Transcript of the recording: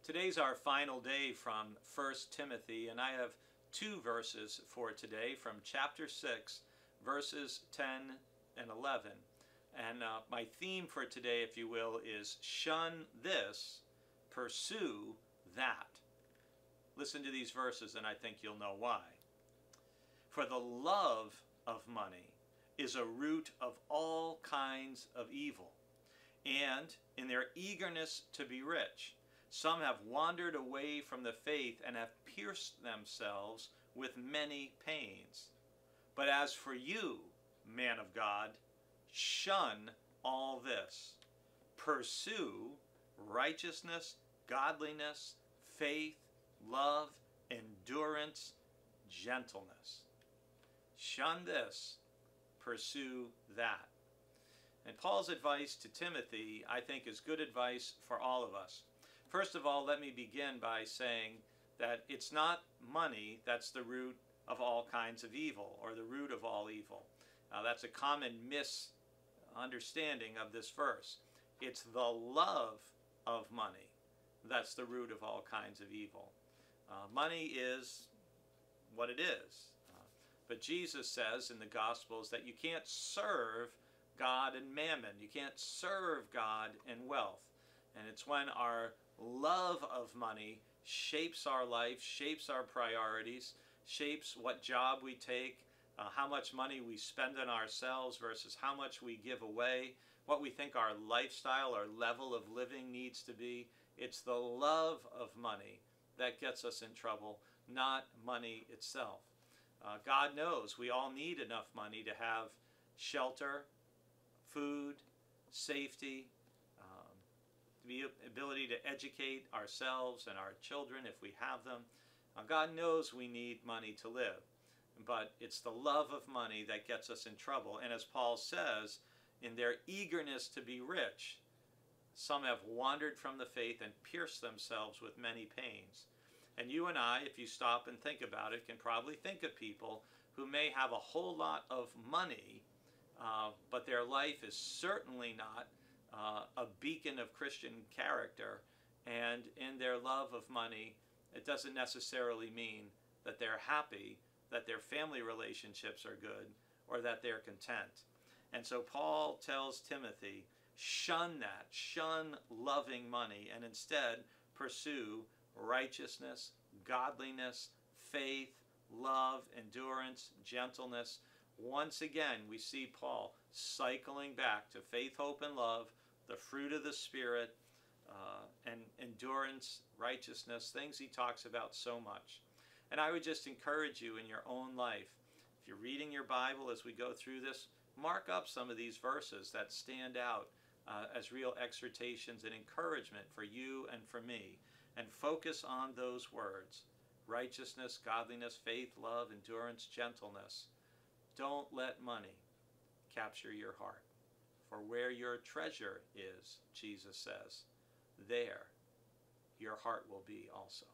Today's our final day from 1 Timothy, and I have two verses for today from chapter 6, verses 10 and 11. And my theme for today, if you will, is shun this, pursue that. Listen to these verses and I think you'll know why. For the love of money is a root of all kinds of evil, and in their eagerness to be rich, some have wandered away from the faith and have pierced themselves with many pains. But as for you, man of God, shun all this. Pursue righteousness, godliness, faith, love, endurance, gentleness. Shun this, pursue that. And Paul's advice to Timothy, I think, is good advice for all of us. First of all, let me begin by saying that it's not money that's the root of all kinds of evil, or the root of all evil. That's a common misunderstanding of this verse. It's the love of money that's the root of all kinds of evil. Money is what it is. But Jesus says in the Gospels that you can't serve God and mammon. You can't serve God and wealth. And it's when our love of money shapes our life, shapes our priorities, shapes what job we take, how much money we spend on ourselves versus how much we give away, what we think our lifestyle or level of living needs to be. It's the love of money that gets us in trouble, not money itself. God knows we all need enough money to have shelter, food, safety, the ability to educate ourselves and our children if we have them. God knows we need money to live, but it's the love of money that gets us in trouble. And as Paul says, in their eagerness to be rich, some have wandered from the faith and pierced themselves with many pains. And you and I, if you stop and think about it, can probably think of people who may have a whole lot of money, but their life is certainly not a beacon of Christian character, and in their love of money, it doesn't necessarily mean that they're happy, that their family relationships are good, or that they're content. And so Paul tells Timothy, shun that, shun loving money, and instead pursue righteousness, godliness, faith, love, endurance, gentleness. Once again, we see Paul cycling back to faith, hope, and love, the fruit of the Spirit, and endurance, righteousness, things he talks about so much. And I would just encourage you in your own life, if you're reading your Bible as we go through this, mark up some of these verses that stand out as real exhortations and encouragement for you and for me, and focus on those words: righteousness, godliness, faith, love, endurance, gentleness. Don't let money capture your heart. For where your treasure is, Jesus says, there your heart will be also.